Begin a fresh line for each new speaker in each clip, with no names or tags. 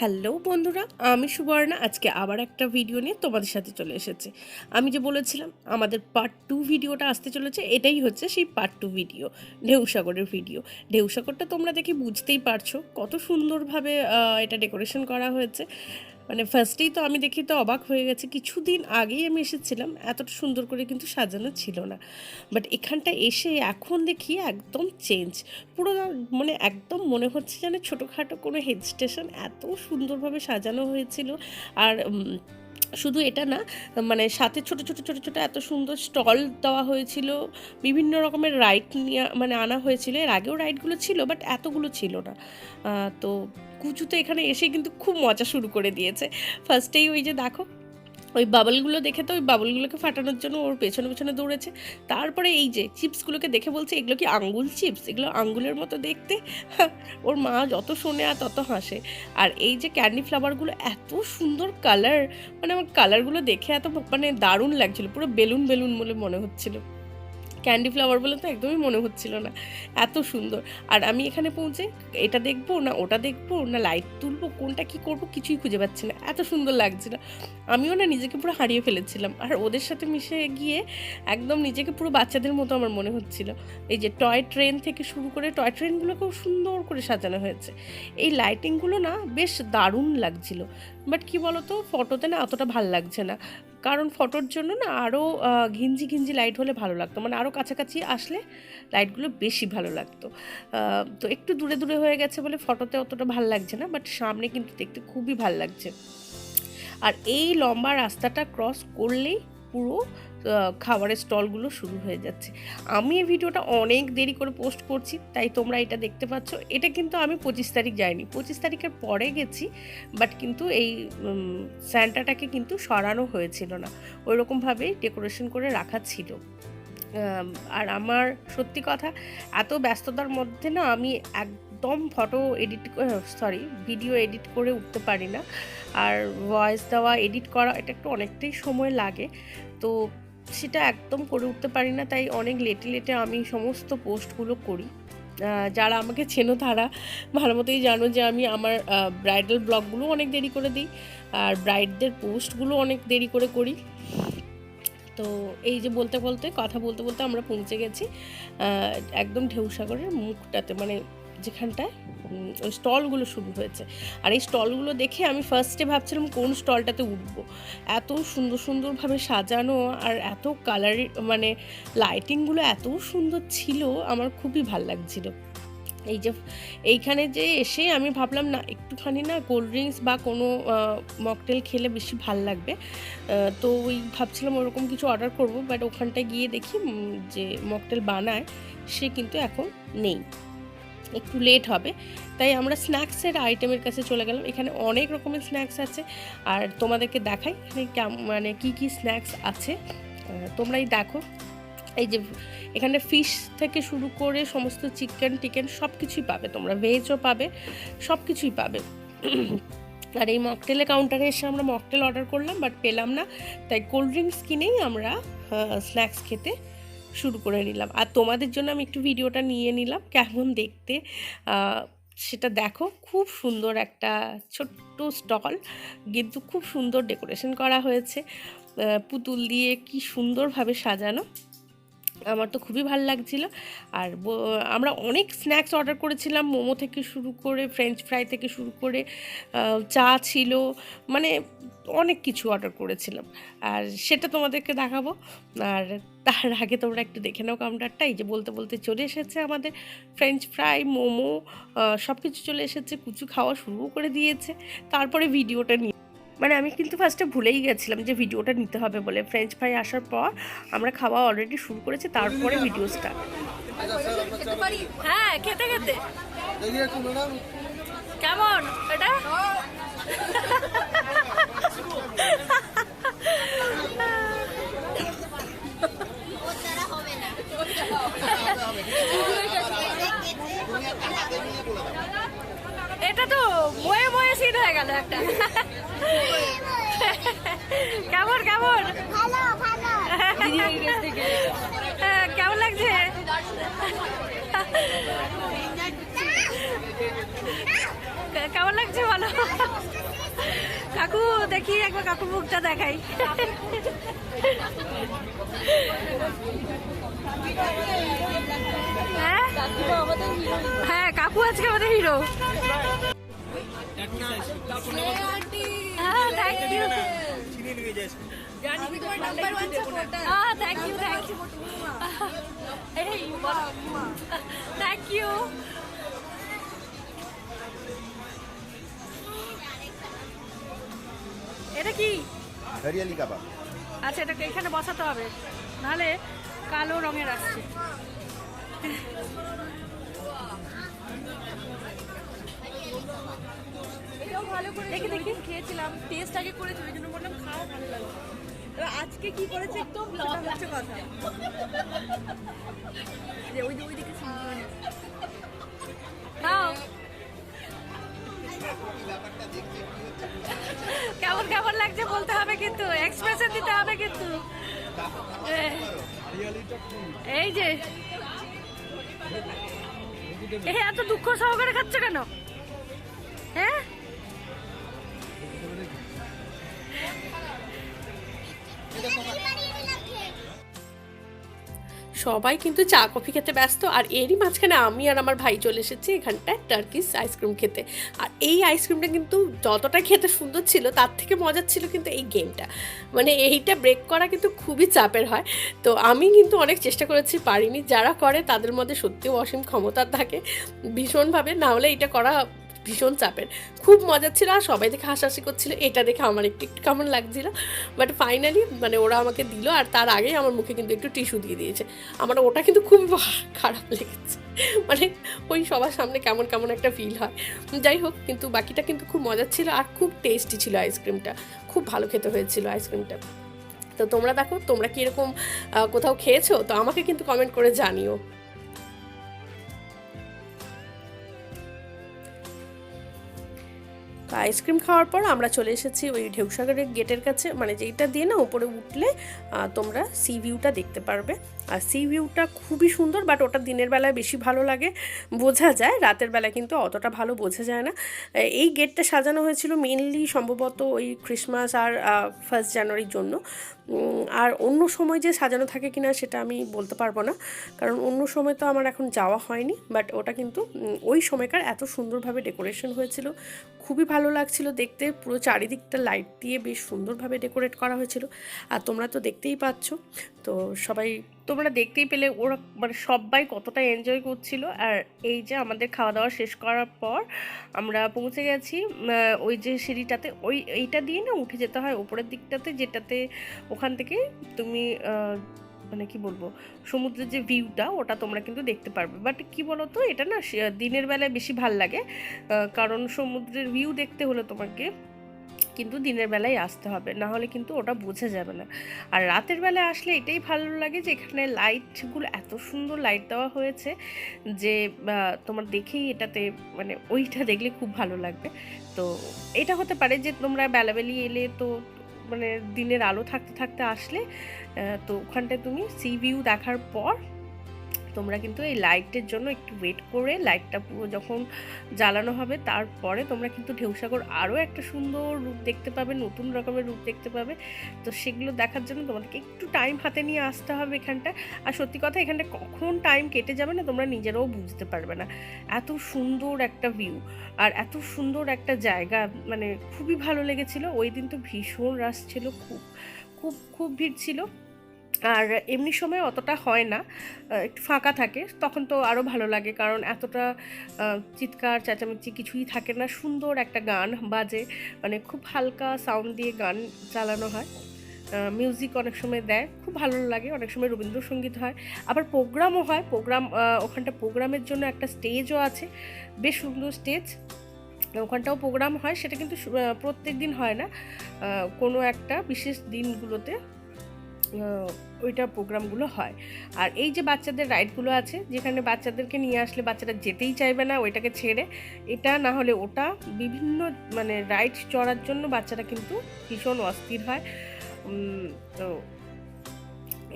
Hello বন্ধুরা, আমি সুবর্ণা। আজকে আবার একটা ভিডিও নিয়ে তোমাদের সাথে চলে এসেছে। আমি যে বলেছিলাম আমাদের পার্ট 2 ভিডিওটা আসতে চলেছে, এটাই হচ্ছে সেই পার্ট 2 ভিডিও, ঢেউসাগরের ভিডিও। ঢেউসাগরটা তোমরা দেখে বুঝতেই পারছো কত সুন্দরভাবে এটা ডেকোরেশন করা হয়েছে। মানে ফার্স্টেই তো আমি দেখি তো অবাক হয়ে গেছে। কিছুদিন আগেই আমি এসেছিলাম, এতটা সুন্দর করে কিন্তু সাজানো ছিল না, বাট এখানটা এসে এখন দেখি একদম চেঞ্জ পুরো। মানে একদম মনে হচ্ছে যেন ছোটোখাটো কোনো হিল স্টেশন, এত সুন্দরভাবে সাজানো হয়েছিল। আর শুধু এটা না, মানে সাথে ছোট ছোট ছোট ছোট এত সুন্দর স্টল দেওয়া হয়েছিল, বিভিন্ন রকমের রাইড নিয়ে মানে আনা হয়েছিল। এর আগেও রাইডগুলো ছিল বাট এতগুলো ছিল না। তো কুচু তো এখানে এসে কিন্তু খুব মজা শুরু করে দিয়েছে। ফার্স্টেই ওই যে দেখো, ওই বাবলগুলো দেখে তো ওই বাবলগুলোকে ফাটানোর জন্য ওর পেছনে পেছনে দৌড়েছে। তারপরে এই যে চিপসগুলোকে দেখে বলছে এগুলো কি আঙ্গুল চিপস, এগুলো আঙ্গুলের মতো দেখতে। ওর মা যত শোনে আর তত হাসে। আর এই যে ক্যান্ডি ফ্লাওয়ারগুলো এত সুন্দর কালার, মানে আমার কালারগুলো দেখে এত মানে দারুণ লাগছিল, পুরো বেলুন বেলুন বলে মনে হচ্ছিল। ক্যান্ডি ফ্লাওয়ার বলে তো একদমই মনে হচ্ছিল না, এত সুন্দর। আর আমি এখানে পৌঁছে এটা দেখবো না ওটা দেখবো না লাইট তুলবো, কোনটা কি করব কিছুই খুঁজে পাচ্ছি না, এত সুন্দর লাগছিল। আমিও না নিজেকে পুরো হারিয়ে ফেলেছিলাম, আর ওদের সাথে মিশে গিয়ে একদম নিজেকে পুরো বাচ্চাদের মতো আমার মনে হচ্ছিল। এই যে টয় ট্রেন থেকে শুরু করে, টয় ট্রেনগুলোকেও সুন্দর করে সাজানো হয়েছে। এই লাইটিংগুলো না বেশ দারুণ লাগছিল, বাট কি বলতো ফটোতে না অতটা ভাল লাগছে না, কারণ ফটোর জন্য না আরও ঘিঞ্জি ঘিঞ্জি লাইট হলে ভালো লাগতো, মানে আরও কাছাকাছি আসলে লাইটগুলো বেশি ভালো লাগতো। তো একটু দূরে দূরে হয়ে গেছে বলে ফটোতে অতটা ভালো লাগছে না, বাট সামনে কিন্তু দেখতে খুবই ভালো লাগছে। আর এই লম্বা রাস্তাটা ক্রস করলেই পুরো খাবারের স্টলগুলো শুরু হয়ে যাচ্ছে। আমি এই ভিডিওটা অনেক দেরি করে পোস্ট করছি, তাই তোমরা এটা দেখতে পাচ্ছ। এটা কিন্তু আমি 25 তারিখ যাইনি, 25 তারিখের পরে গেছি, বাট কিন্তু এই স্যান্টাটাকে কিন্তু সরানো হয়েছিল না, ওই রকমভাবেই ডেকোরেশন করে রাখা ছিল। আর আমার সত্যি কথা, এত ব্যস্ততার মধ্যে না আমি একদম ভিডিও এডিট করে উঠতে পারি না। আর ভয়েস দেওয়া, এডিট করা এটা একটু অনেকটাই সময় লাগে, তো সেটা একদম করে উঠতে পারি না। তাই অনেক লেটে লেটে আমি সমস্ত পোস্টগুলো করি। যারা আমাকে চেনো তারা ভালো মতোই জানো যে আমি আমার ব্রাইডাল ব্লগগুলো অনেক দেরি করে দিই, আর ব্রাইডদের পোস্টগুলো অনেক দেরি করে করি। তো এই যে বলতে বলতে আমরা পৌঁছে গেছি একদম ঢেউসাগরের মুখটাতে, মানে যেখানটায় ওই স্টলগুলো শুরু হয়েছে। আর এই স্টলগুলো দেখে আমি ফার্স্টে ভাবছিলাম কোন স্টলটাতে উঠবো, এত সুন্দর সুন্দরভাবে সাজানো আর এত কালার, মানে লাইটিংগুলো এত সুন্দর ছিল, আমার খুবই ভাল লাগছিল। এই যে এইখানে যে এসে আমি ভাবলাম না একটুখানি না কোল্ড ড্রিঙ্কস বা কোনো মকটেল খেলে বেশি ভাল লাগবে, তো ওই ভাবছিলাম ওরকম কিছু অর্ডার করব, বাট ওখানটায় গিয়ে দেখি যে মকটেল বানায় সে কিন্তু এখন নেই, একটু লেট হবে। তাই আমরা স্ন্যাক্সের আইটেমের কাছে চলে গেলাম। এখানে অনেক রকমের স্ন্যাক্স আছে, আর তোমাদেরকে দেখাই এখানে মানে কী কী স্ন্যাক্স আছে, তোমরাই দেখো। এই যে এখানে ফিশ থেকে শুরু করে সমস্ত চিকেন টিকেন সব কিছুই পাবে, তোমরা ভেজও পাবে, সব কিছুই পাবে। আর এই মকটেলের কাউন্টারে এসে আমরা মকটেল অর্ডার করলাম, বাট পেলাম না, তাই কোল্ড ড্রিঙ্কস কিনেই আমরা স্ন্যাক্স খেতে শুরু করে নিলাম। আর তোমাদের জন্য আমি একটু ভিডিওটা নিয়ে নিলাম কেমন দেখতে, সেটা দেখো। খুব সুন্দর একটা ছোট্ট স্টল, কিন্তু খুব সুন্দর ডেকোরেশন করা হয়েছে, পুতুল দিয়ে কি সুন্দরভাবে সাজানো, আমার তো খুবই ভালো লাগছিল। আর আমরা অনেক স্ন্যাক্স অর্ডার করেছিলাম, মোমো থেকে শুরু করে ফ্রেঞ্চ ফ্রাই থেকে শুরু করে চা ছিল, মানে অনেক কিছু অর্ডার করেছিলাম, আর সেটা তোমাদেরকে দেখাবো। আর তার আগে তোমরা একটু দেখে নাও কাউন্টারটা। এই যে বলতে বলতে চলে এসেছে আমাদের ফ্রেঞ্চ ফ্রাই, মোমো, সব কিছু চলে এসেছে, কুচু খাওয়া শুরু করে দিয়েছে। তারপরে ভিডিওটা নিয়ে, মানে আমি কিন্তু ফার্স্টে ভুলেই গেছিলাম যে ভিডিওটা নিতে হবে বলে। ফ্রেঞ্চ ফ্রাই আসার পর আমরা খাওয়া অলরেডি শুরু করেছি, তারপরে ভিডিও স্টার্ট।
হ্যাঁ, খেতে খেতে কেমন এটা? এটা তো ময়ে ময়ে সিট হয়ে গেল একটা। কেমন কেমন কেমন লাগছে? কেমন লাগছে বলো? দেখি একবার কাকুর মুখটা দেখাই। হ্যাঁ হ্যাঁ, কাকু আজকে আমাদের হিরো। হ্যাঁ, থ্যাংক ইউ। Thank you. এটা কি?
হরিয়ালি কাবাব।
আচ্ছা, এটাকে এখানে বসাতে হবে, নাহলে কালো রঙের আসছে।
এটাও ভালো করে দেখি দেখি খেয়েছিলাম, টেস্ট আগে করেছি, ওই জন্য বললাম খাও, ভালো লাগলো। এবার আজকে কি করেছে একদম ব্লগ হচ্ছে কথা, যে ওইদিকে
নাও। কেমন কেমন লাগছে বলতে হবে, কিন্তু এক্সপ্রেশন দিতে হবে কিন্তু। এই যে এত দুঃখ সহকারে খাচ্ছ কেন? হ্যাঁ,
সবাই কিন্তু চা কফি খেতে ব্যস্ত, আর এরই মাঝখানে আমি আর আমার ভাই চলে এসেছি এখানটায় টার্কিশ আইসক্রিম খেতে। আর এই আইসক্রিমটা কিন্তু যতটা খেতে সুন্দর ছিল তার থেকে মজার ছিল কিন্তু এই গেমটা। মানে এইটা ব্রেক করা কিন্তু খুবই চাপের হয়। তো আমি কিন্তু অনেক চেষ্টা করেছি, পারিনি। যারা করে তাদের মধ্যে সত্যিও অসীম ক্ষমতা থাকে ভীষণভাবে, না হলে এটা করা ভীষণ চাপের। খুব মজা ছিল, আর সবাই দেখে হাসাহাসি করছিল, এটা দেখে আমার একটু একটু কেমন লাগছিল। বাট ফাইনালি মানে ওরা আমাকে দিল, আর তার আগেই আমার মুখে কিন্তু একটু টিস্যু দিয়ে দিয়েছে। আমার ওটা কিন্তু খুবই খারাপ লেগেছে, মানে ওই সবার সামনে কেমন কেমন একটা ফিল হয়। যাই হোক, কিন্তু বাকিটা কিন্তু খুব মজার ছিল, আর খুব টেস্টি ছিল আইসক্রিমটা, খুব ভালো খেতে হয়েছিল আইসক্রিমটা। তো তোমরা দেখো, তোমরা কি এরকম কোথাও খেয়েছো? তো আমাকে কিন্তু কমেন্ট করে জানিও। তো আইসক্রিম খাওয়ার পর আমরা চলে এসেছি ওই ঢেউসাগরের গেটের কাছে, মানে যেইটা দিয়ে না উপরে উঠলে তোমরা সি ভিউটা দেখতে পারবে। আর সি ভিউটা খুবই সুন্দর, বাট ওটা দিনের বেলায় বেশি ভালো লাগে, বোঝা যায়। রাতের বেলায় কিন্তু অতটা ভালো বোঝা যায় না। এই গেটটা সাজানো হয়েছিল মেনলি সম্ভবত ওই ক্রিসমাস আর 1 জানুয়ারির জন্য। আর অন্য সময় যে সাজানো থাকে কিনা সেটা আমি বলতে পারবো না, কারণ অন্য সময় তো আমার এখন যাওয়া হয়নি। বাট ওটা কিন্তু ওই সময়কার এত সুন্দরভাবে ডেকোরেশন হয়েছিল, খুবই ভালো লাগছিল দেখতে। পুরো চারিদিকটা লাইট দিয়ে বেশ সুন্দরভাবে ডেকোরেট করা হয়েছিল। আর তোমরা তো দেখতেই পাচ্ছ, তো সবাই তোমরা দেখতেই পেলে ওরা মানে সবাই কতটা এনজয় করছিল। আর এই যে আমাদের খাওয়া দাওয়া শেষ করার পর আমরা পৌঁছে গেছি ওই যে সিঁড়িটাতে, এইটা দিয়ে না উঠে যেতে হয় ওপরের দিকটাতে, যেটাতে ওখান থেকে তুমি মানে কি বলবো, সমুদ্রের যে ভিউটা ওটা তোমরা কিন্তু দেখতে পারবে। বাট কি বলো তো, এটা না দিনের বেলায় বেশি ভাল লাগে, কারণ সমুদ্রের ভিউ দেখতে হলে তোমাকে কিন্তু দিনের বেলায় আসতে হবে, না হলে কিন্তু ওটা বোঝা যাবে না। আর রাতের বেলায় আসলে এটাই ভালো লাগে যে এখানে লাইটগুলো এত সুন্দর লাইট দেওয়া হয়েছে যে তোমার দেখেই এটাতে মানে ওইটা দেখলে খুব ভালো লাগবে। তো এটা হতে পারে যে তোমরা বেলাবেলি এলে, তো মানে দিনের আলো থাকতে থাকতে আসলে, তো ওখানটায় তুমি সি ভিউ দেখার পর তোমরা কিন্তু এই লাইটের জন্য একটু ওয়েট করে, লাইটটা পুরো যখন জ্বালানো হবে তারপরে তোমরা কিন্তু ঢেউসাগর আরও একটা সুন্দর রূপ দেখতে পাবে, নতুন রকমের রূপ দেখতে পাবে। তো সেগুলো দেখার জন্য তোমাদেরকে একটু টাইম হাতে নিয়ে আসতে হবে এখানটা। আর সত্যি কথা, এখানটা কখন টাইম কেটে যাবে না তোমরা নিজেরাও বুঝতে পারবে না। এত সুন্দর একটা ভিউ আর এত সুন্দর একটা জায়গা, মানে খুবই ভালো লেগেছিল। ওই দিন তো ভীষণ রাশ ছিল, খুব খুব খুব ভিড় ছিল। আর এমনি সময় অতটা হয় না, একটু ফাঁকা থাকে, তখন তো আরও ভালো লাগে, কারণ এতটা চিৎকার চেঁচামেচি কিছুই থাকে না। সুন্দর একটা গান বাজে, মানে খুব হালকা সাউন্ড দিয়ে গান চালানো হয়, মিউজিক অনেক সময় দেয়, খুব ভালো লাগে। অনেক সময় রবীন্দ্রসঙ্গীত হয়, আবার প্রোগ্রামও হয়। ওখানটা প্রোগ্রামের জন্য একটা স্টেজও আছে, বেশ সুন্দর স্টেজ, ওখানটাও প্রোগ্রাম হয়। সেটা কিন্তু প্রত্যেক দিন হয় না, কোনো একটা বিশেষ দিনগুলোতে ওইটা প্রোগ্রামগুলো হয়। আর এই যে বাচ্চাদের রাইডগুলো আছে, যেখানে বাচ্চাদেরকে নিয়ে আসলে বাচ্চারা যেতেই চাইবে না ওইটাকে ছেড়ে, এটা না হলে ওটা, বিভিন্ন মানে রাইড চড়ার জন্য বাচ্চারা কিন্তু ভীষণ অস্থির হয়। তো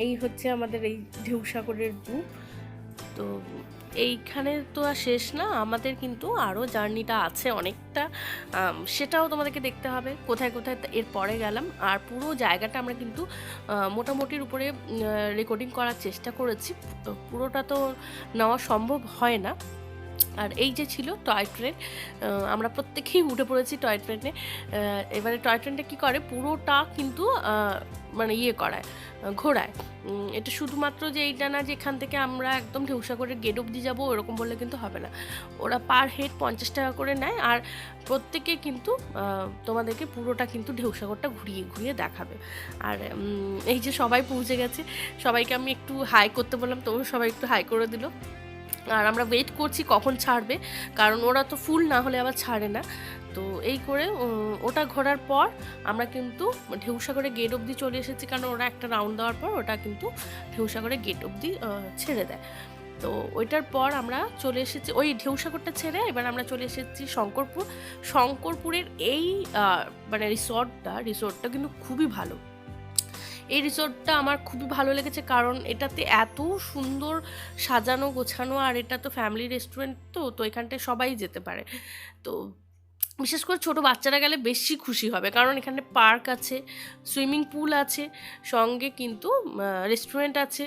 এই হচ্ছে আমাদের এই ঢেউসাগরের রূপ। তো এইখানে তো আর শেষ না, আমাদের কিন্তু আরও জার্নিটা আছে অনেকটা, সেটাও তোমাদেরকে দেখতে হবে কোথায় কোথায় এর পরে গেলাম। আর পুরো জায়গাটা আমরা কিন্তু মোটামুটির উপরে রেকর্ডিং করার চেষ্টা করেছি, পুরোটা তো নেওয়া সম্ভব হয় না। আর এই যে ছিল টয় ট্রেন, আমরা প্রত্যেকেই উঠে পড়েছি টয় ট্রেনে। এবারে টয় ট্রেনটা কী করে, পুরোটা কিন্তু মানে ইয়ে করায়, ঘোরায়। এটা শুধুমাত্র যে এইটা না যে এখান থেকে আমরা একদম ঢেউসাগরের গেট অবধি যাবো ওরকম বললে কিন্তু হবে না, ওরা পার হেড 50 টাকা করে নেয়। আর প্রত্যেকে কিন্তু তোমাদেরকে পুরোটা কিন্তু ঢেউসাগরটা ঘুরিয়ে ঘুরিয়ে দেখাবে। আর এই যে সবাই পৌঁছে গেছে, সবাইকে আমি একটু হাই করতে বললাম, তো সবাই একটু হাই করে দিল। আর আমরা ওয়েট করছি কখন ছাড়বে, কারণ ওরা তো ফুল না হলে আবার ছাড়ে না। তো এই করে ওটা ঘোরার পর আমরা কিন্তু ঢেউসাগরের গেট অবধি চলে এসেছি, কারণ ওরা একটা রাউন্ড দেওয়ার পর ওটা কিন্তু ঢেউসাগরের গেট অবধি ছেড়ে দেয়। তো ওইটার পর আমরা চলে এসেছি ওই ঢেউসাগরটা ছেড়ে, এবার আমরা চলে এসেছি শঙ্করপুর। শঙ্করপুরের এই মানে রিসোর্টটা কিন্তু খুবই ভালো। এই রিসোর্টটা আমার খুবই ভালো লেগেছে, কারণ এটাতে এত সুন্দর সাজানো গোছানো, আর এটা তো ফ্যামিলি রেস্টুরেন্ট, তো এখানটায় সবাই যেতে পারে। তো বিশেষ করে ছোট বাচ্চারা গেলে বেশি খুশি হবে, কারণ এখানে পার্ক আছে, সুইমিং পুল আছে, সঙ্গে কিন্তু রেস্টুরেন্ট আছে,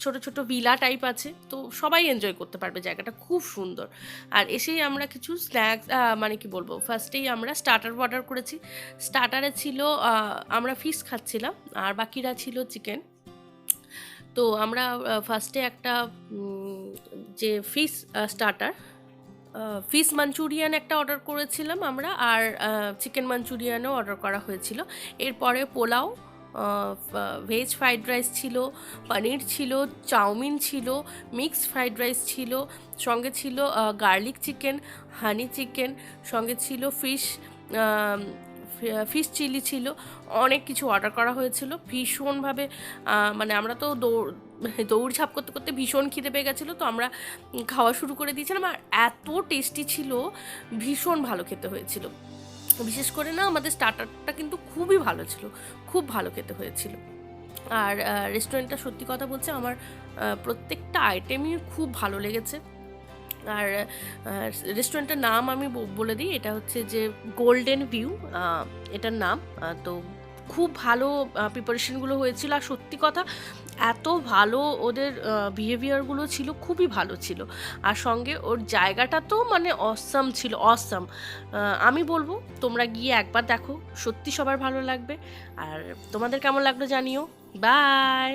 ছোট ছোট ভিলা টাইপ আছে, তো সবাই এনজয় করতে পারবে, জায়গাটা খুব সুন্দর। আর এসেই আমরা কিছু স্ন্যাক্স মানে কি বলবো, ফার্স্টেই আমরা স্টার্টার অর্ডার করেছি। স্টার্টারে ছিল আমরা ফিশ খাচ্ছিলাম আর বাকিরা ছিল চিকেন। তো আমরা ফার্স্টে একটা যে ফিশ স্টার্টার, ফিশ মাঞ্চুরিয়ান একটা অর্ডার করেছিলাম আমরা, আর চিকেন মাঞ্চুরিয়ানও অর্ডার করা হয়েছিল। এরপরে পোলাও, ভেজ ফ্রাইড রাইস ছিল, পনির ছিল, চাউমিন ছিল, মিক্স ফ্রাইড রাইস ছিল, সঙ্গে ছিল গার্লিক চিকেন, হানি চিকেন, সঙ্গে ছিল ফিশ চিলি ছিল, অনেক কিছু অর্ডার করা হয়েছিল। ভীষণভাবে মানে আমরা তো দৌড়ঝাঁপ করতে করতে ভীষণ খিদে পেয়ে গেছিলো, তো আমরা খাওয়া শুরু করে দিয়েছিলাম। আর এত টেস্টি ছিল, ভীষণ ভালো খেতে হয়েছিল। বিশেষ করে না আমাদের স্টার্টারটা কিন্তু খুবই ভালো ছিল, খুব ভালো খেতে হয়েছিল। আর রেস্টুরেন্টটা সত্যি কথা বলছে আমার প্রত্যেকটা আইটেমই খুব ভালো লেগেছে। আর রেস্টুরেন্টের নাম আমি বলে দিই, এটা হচ্ছে যে গোল্ডেন ভিউ এটার নাম। তো খুব ভালো প্রিপারেশনগুলো হয়েছিল, আর সত্যি কথা এত ভালো ওদের বিহেভিয়ারগুলো ছিল, খুবই ভালো ছিল। আর সঙ্গে ওর জায়গাটা তো মানে অসাম ছিল, অসাম। আমি বলবো তোমরা গিয়ে একবার দেখো, সত্যি সবার ভালো লাগবে। আর তোমাদের কেমন লাগলো জানিও। বাই।